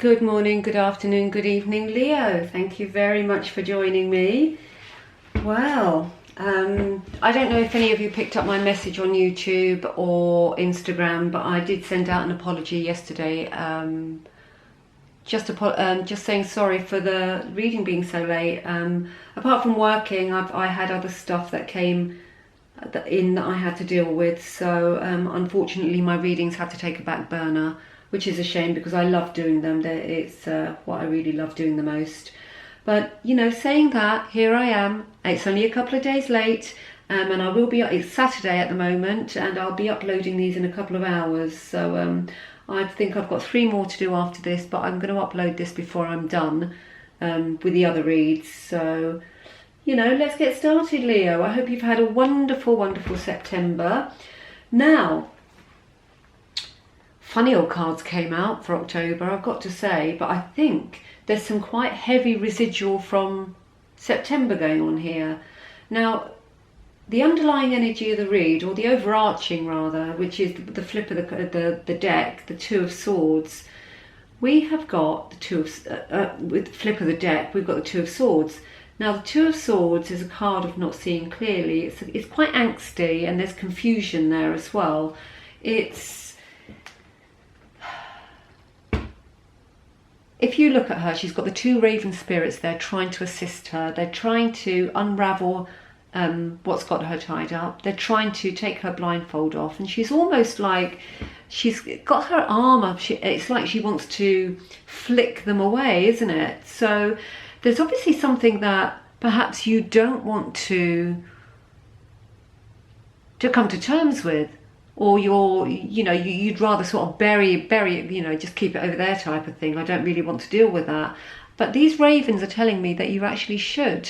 Good morning, good afternoon, good evening, Leo. Thank you very much for joining me. Well, I don't know if any of you picked up my message on YouTube or Instagram, but I did send out an apology yesterday. Just saying sorry for the reading being so late. Apart from working, I had other stuff that came in that I had to deal with. So unfortunately, my readings had to take a back burner, which is a shame because I love doing them. It's what I really love doing the most. But, you know, saying that, here I am. It's only a couple of days late, and I will be, it's Saturday at the moment, and I'll be uploading these in a couple of hours. So I think I've got 3 more to do after this, but I'm going to upload this before I'm done with the other reads. So, you know, let's get started, Leo. I hope you've had a wonderful, wonderful September. Now, funny old cards came out for October, I've got to say, but I think there's some quite heavy residual from September going on here. Now, the underlying energy of the read, or the overarching rather, which is the flip of the deck, the Two of Swords, we have got the Two of, with the flip of the deck, we've got the Two of Swords. Now, the Two of Swords is a card of not seeing clearly. It's quite angsty, and there's confusion there as well. If you look at her, she's got the 2 raven spirits there trying to assist her. They're trying to unravel what's got her tied up. They're trying to take her blindfold off, and she's almost like she's got her arm up. It's like she wants to flick them away, isn't it? So there's obviously something that perhaps you don't want to come to terms with, or you'd rather sort of bury it, you know, just keep it over there type of thing. I don't really want to deal with that. But these ravens are telling me that you actually should.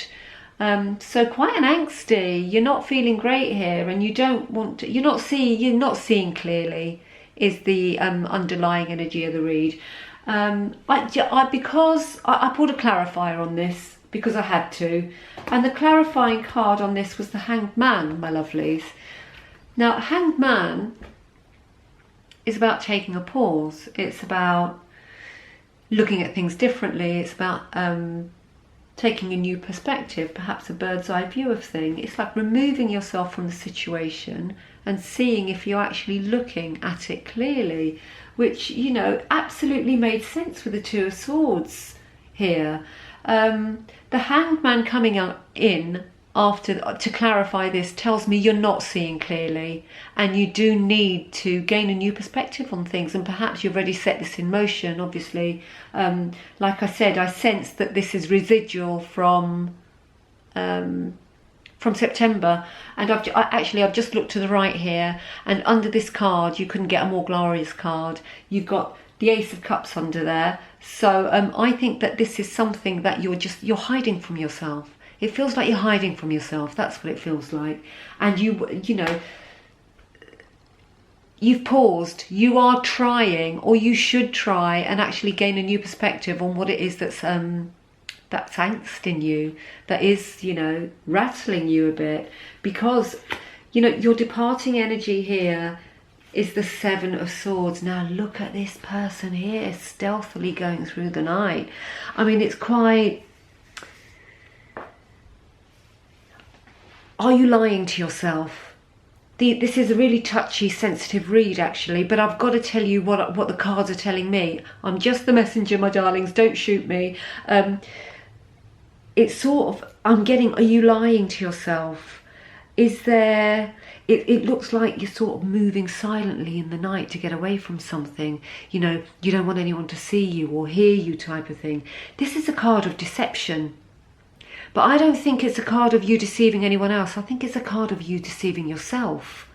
So quite an angsty, you're not feeling great here, and you don't want to, you're not seeing clearly is the underlying energy of the read. Because I pulled a clarifier on this because I had to, and the clarifying card on this was the Hanged Man, my lovelies. Now, Hanged Man is about taking a pause. It's about looking at things differently. It's about taking a new perspective, perhaps a bird's eye view of things. It's like removing yourself from the situation and seeing if you're actually looking at it clearly, which, you know, absolutely made sense with the Two of Swords here. The Hanged Man coming in to clarify this tells me you're not seeing clearly, and you do need to gain a new perspective on things, and perhaps you've already set this in motion. Obviously, like I said, I sense that this is residual from September, and I've just looked to the right here, and under this card you couldn't get a more glorious card. You've got the Ace of Cups under there, so I think that this is something that you're hiding from yourself. It feels like you're hiding from yourself. That's what it feels like. And you know, you've paused. You are trying, or you should try, and actually gain a new perspective on what it is that's angst in you, that is, you know, rattling you a bit. Because, you know, your departing energy here is the Seven of Swords. Now look at this person here, stealthily going through the night. I mean, it's quite... Are you lying to yourself? This is a really touchy, sensitive read, actually, but I've got to tell you what the cards are telling me. I'm just the messenger, my darlings. Don't shoot me. It's sort of, I'm getting, are you lying to yourself? Is there... It looks like you're sort of moving silently in the night to get away from something. You know, you don't want anyone to see you or hear you type of thing. This is a card of deception. But I don't think it's a card of you deceiving anyone else. I think it's a card of you deceiving yourself.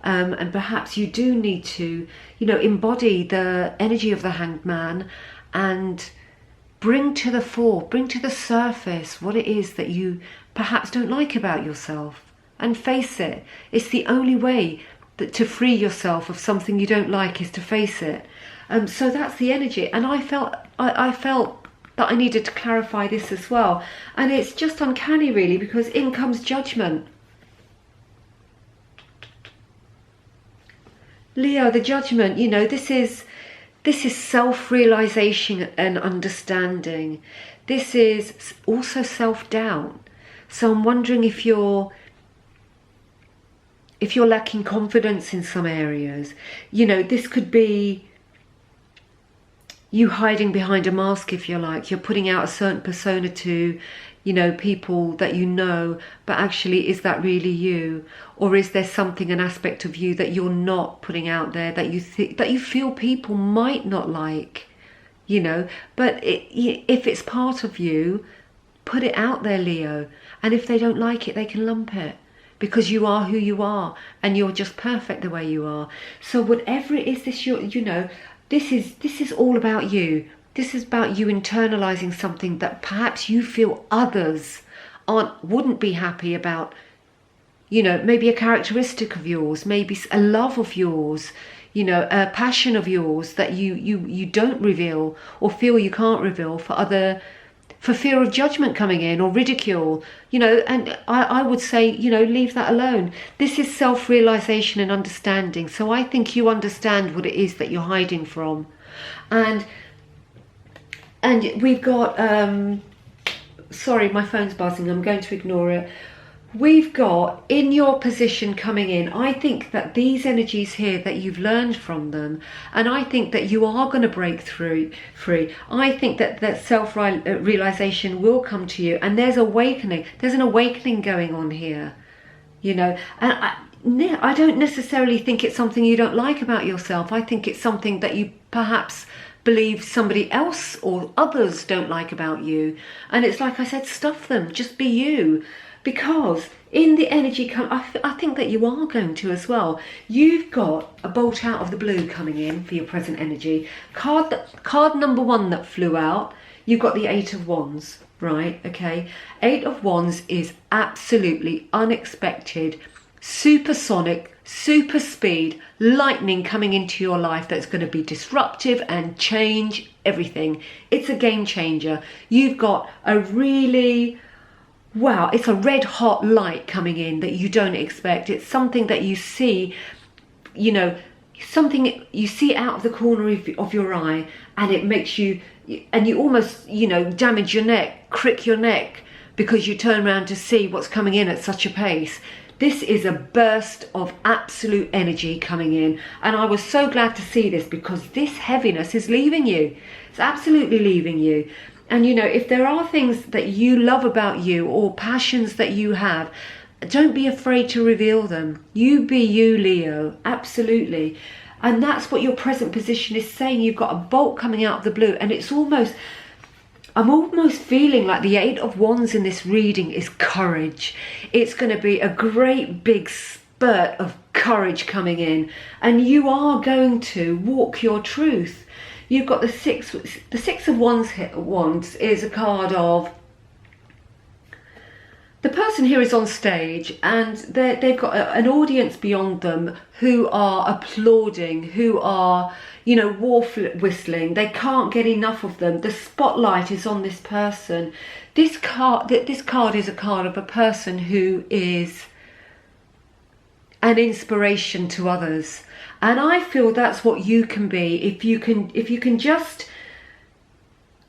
And perhaps you do need to, you know, embody the energy of the Hanged Man and bring to the fore, bring to the surface what it is that you perhaps don't like about yourself, and face it. It's the only way to free yourself of something you don't like, is to face it. So that's the energy. And I felt that I needed to clarify this as well. And it's just uncanny, really, because in comes Judgment. Leo, the Judgment, you know, this is This is self-realization and understanding. This is also self-doubt. So I'm wondering if you're lacking confidence in some areas. You know, this could be you hiding behind a mask, if you like. You're putting out a certain persona to, you know, people that you know, but actually, is that really you? Or is there something, an aspect of you that you're not putting out there that you feel people might not like, you know? But if it's part of you, put it out there, Leo. And if they don't like it, they can lump it. Because you are who you are, and you're just perfect the way you are. So whatever it is, this is all about you. This is about you internalizing something that perhaps you feel others wouldn't be happy about. You know, maybe a characteristic of yours, maybe a love of yours, you know, a passion of yours that you don't reveal or feel you can't reveal for fear of judgment coming in or ridicule, you know. And I would say, you know, leave that alone. This is self-realization and understanding. So I think you understand what it is that you're hiding from. And we've got, sorry, my phone's buzzing. I'm going to ignore it. We've got, in your position coming in, I think that these energies here, that you've learned from them, and I think that you are going to break free. I think that self-realization will come to you, and there's awakening. There's an awakening going on here, you know. And I don't necessarily think it's something you don't like about yourself. I think it's something that you perhaps believe somebody else or others don't like about you. And it's like I said, stuff them, just be you. Because in the energy, I think that you are going to as well. You've got a bolt out of the blue coming in for your present energy. Card number 1 that flew out, you've got the 8 of Wands, right? Okay. 8 of Wands is absolutely unexpected, supersonic, super speed, lightning coming into your life that's going to be disruptive and change everything. It's a game changer. You've got a really... wow, it's a red hot light coming in that you don't expect. It's something that you see, you know, something you see out of the corner of your eye, and it makes you, and you almost, you know, damage your neck, crick your neck, because you turn around to see what's coming in at such a pace. This is a burst of absolute energy coming in. And I was so glad to see this, because this heaviness is leaving you. It's absolutely leaving you. And, you know, if there are things that you love about you or passions that you have, don't be afraid to reveal them. You be you, Leo. Absolutely. And that's what your present position is saying. You've got a bolt coming out of the blue, and it's almost... I'm almost feeling like the 8 of Wands in this reading is courage. It's going to be a great big spurt of courage coming in, and you are going to walk your truth. You've got the 6 of Wands is a card of... the person here is on stage, and they've got an audience beyond them who are applauding, who are, you know, war whistling. They can't get enough of them. The spotlight is on this person. This card is a card of a person who is an inspiration to others. And I feel that's what you can be if you can just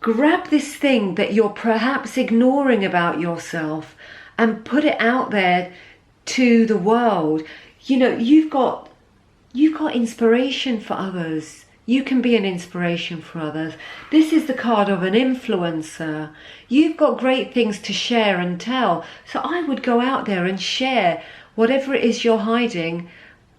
grab this thing that you're perhaps ignoring about yourself and put it out there to the world. You know, you've got inspiration for others. You can be an inspiration for others. This is the card of an influencer. You've got great things to share and tell. So I would go out there and share whatever it is you're hiding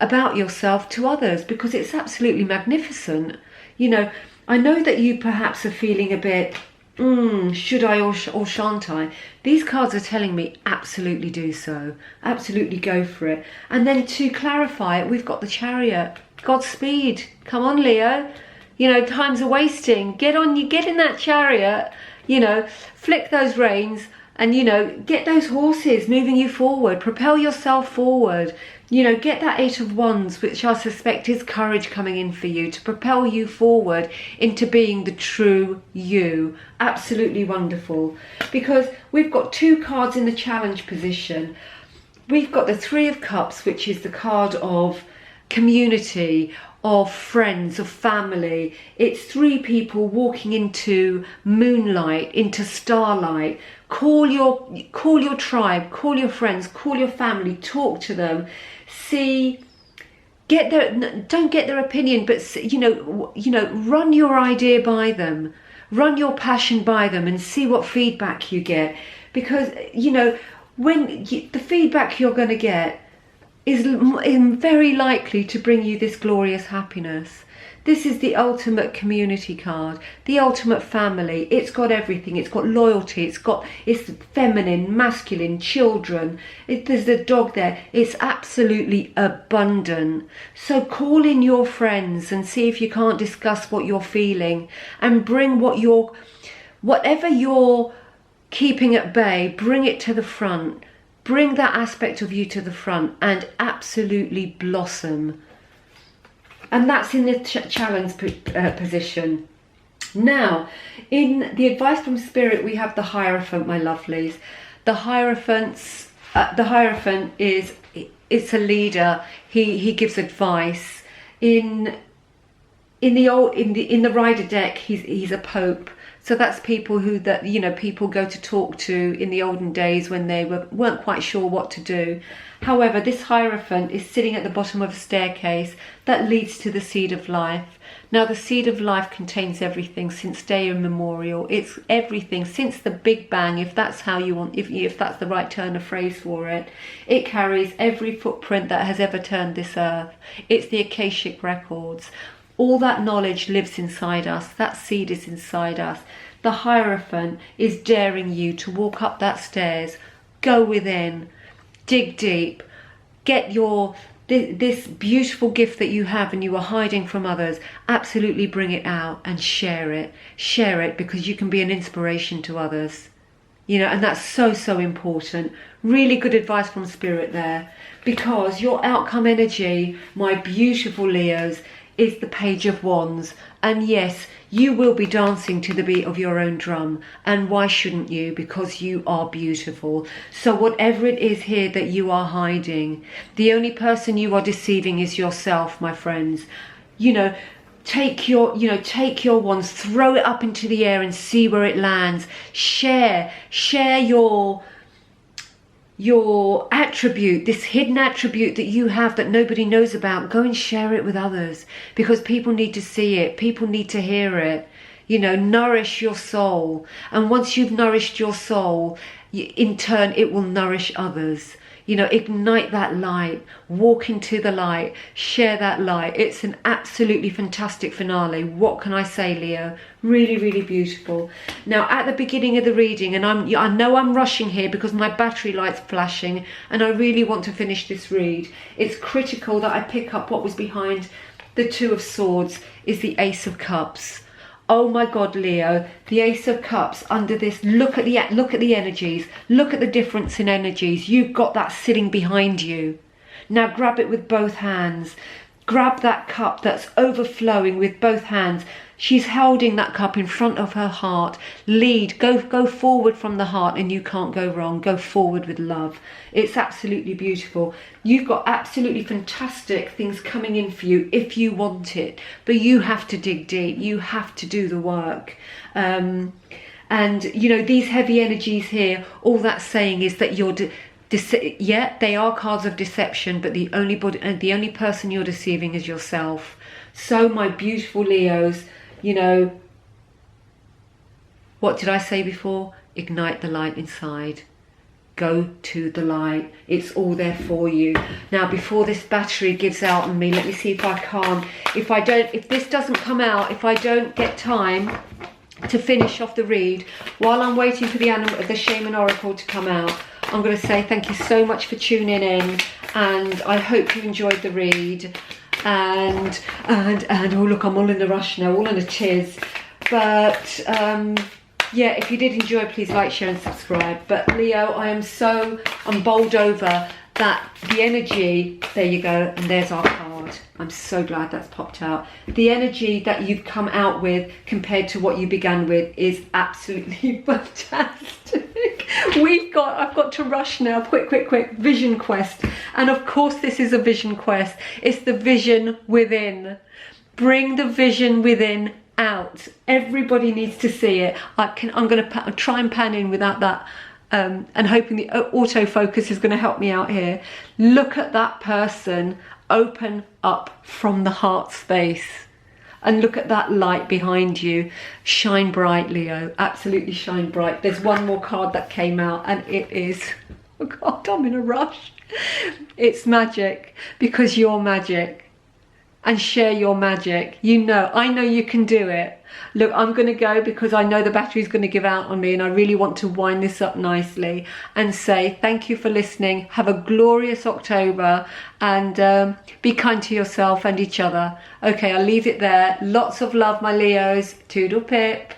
about yourself to others, because it's absolutely magnificent. You know, I know that you perhaps are feeling a bit, should I or shan't I? These cards are telling me absolutely do so. Absolutely go for it. And then to clarify it, we've got the Chariot. Godspeed. Come on, Leo. You know, time's a wasting. Get in that chariot, you know, flick those reins, and, you know, get those horses moving you forward. Propel yourself forward. You know, get that 8 of Wands, which I suspect is courage coming in for you to propel you forward into being the true you. Absolutely wonderful. Because we've got 2 cards in the challenge position. We've got the 3 of Cups, which is the card of community, of friends, of family. It's 3 people walking into moonlight, into starlight. Call your tribe, call your friends, call your family, talk to them, see, don't get their opinion, but you know, run your idea by them, run your passion by them, and see what feedback you get. Because you know, the feedback you're going to get is very likely to bring you this glorious happiness. This is the ultimate community card, the ultimate family. It's got everything. It's got loyalty. It's feminine, masculine, children. There's a dog there. It's absolutely abundant. So call in your friends and see if you can't discuss what you're feeling, and bring whatever you're keeping at bay, bring it to the front. Bring that aspect of you to the front and absolutely blossom. And that's in the challenge position. Now, in the advice from Spirit, we have the Hierophant, my lovelies. The Hierophant it's a leader. He gives advice. In the Rider deck, he's a Pope. So that's people people go to talk to in the olden days when they weren't quite sure what to do. However, this Hierophant is sitting at the bottom of a staircase that leads to the Seed of Life. Now, the Seed of Life contains everything since day immemorial. It's everything since the Big Bang, if that's how you want, if that's the right turn of phrase for it. It carries every footprint that has ever turned this earth. It's the Akashic Records. All that knowledge lives inside us. That seed is inside us. The Hierophant is daring you to walk up that stairs, go within, dig deep, get this beautiful gift that you have and you are hiding from others. Absolutely bring it out and share it. Share it, because you can be an inspiration to others. You know, and that's so, so important. Really good advice from Spirit there. Because your outcome energy, my beautiful Leos, is the Page of Wands. And yes, you will be dancing to the beat of your own drum. And why shouldn't you? Because you are beautiful. So whatever it is here that you are hiding, the only person you are deceiving is yourself, my friends. You know, take your wands, throw it up into the air and see where it lands. Share your attribute, this hidden attribute that you have that nobody knows about. Go and share it with others, because people need to see it, people need to hear it. You know, nourish your soul, and once you've nourished your soul, in turn it will nourish others. You know, ignite that light, walk into the light, share that light. It's an absolutely fantastic finale. What can I say, Leo? Really, really beautiful. Now, at the beginning of the reading, and I know I'm rushing here because my battery light's flashing and I really want to finish this read. It's critical that I pick up what was behind the Two of Swords is the Ace of Cups. Oh my God, Leo, the Ace of Cups under this. Look at the energies. Look at the difference in energies. You've got that sitting behind you. Now grab it with both hands. Grab that cup that's overflowing with both hands. She's holding that cup in front of her heart. Lead, go forward from the heart, and you can't go wrong. Go forward with love. It's absolutely beautiful. You've got absolutely fantastic things coming in for you if you want it, but you have to dig deep. You have to do the work. And you know, these heavy energies here, all that's saying is that you're yeah, they are cards of deception, but the only person you're deceiving is yourself. So my beautiful Leos, you know, what did I say before? Ignite the light inside. Go to the light. It's all there for you. Now, before this battery gives out on me, let me see if I can. If this doesn't come out, if I don't get time to finish off the read, while I'm waiting for the Shaman Oracle to come out, I'm going to say thank you so much for tuning in, and I hope you enjoyed the read. And oh look, I'm all in a rush now, all in a tiz. But yeah, if you did enjoy, please like, share and subscribe. But Leo, I'm bowled over that the energy, there you go, and there's our card. I'm so glad that's popped out. The energy that you've come out with compared to what you began with is absolutely fantastic. I've got to rush now. Quick. Vision quest. And of course this is a vision quest. It's the vision within. Bring the vision within out. Everybody needs to see it. I'm going to try and pan in without that. And hoping the autofocus is going to help me out here. Look at that person. Open up from the heart space. And look at that light behind you. Shine bright, Leo. Absolutely shine bright. There's one more card that came out and it is... Oh God, I'm in a rush. It's magic, because you're magic. And share your magic. I know you can do it. Look, I'm going to go because I know the battery's going to give out on me, and I really want to wind this up nicely and say thank you for listening. Have a glorious October, and be kind to yourself and each other. Okay, I'll leave it there. Lots of love, my Leos. Toodle pip.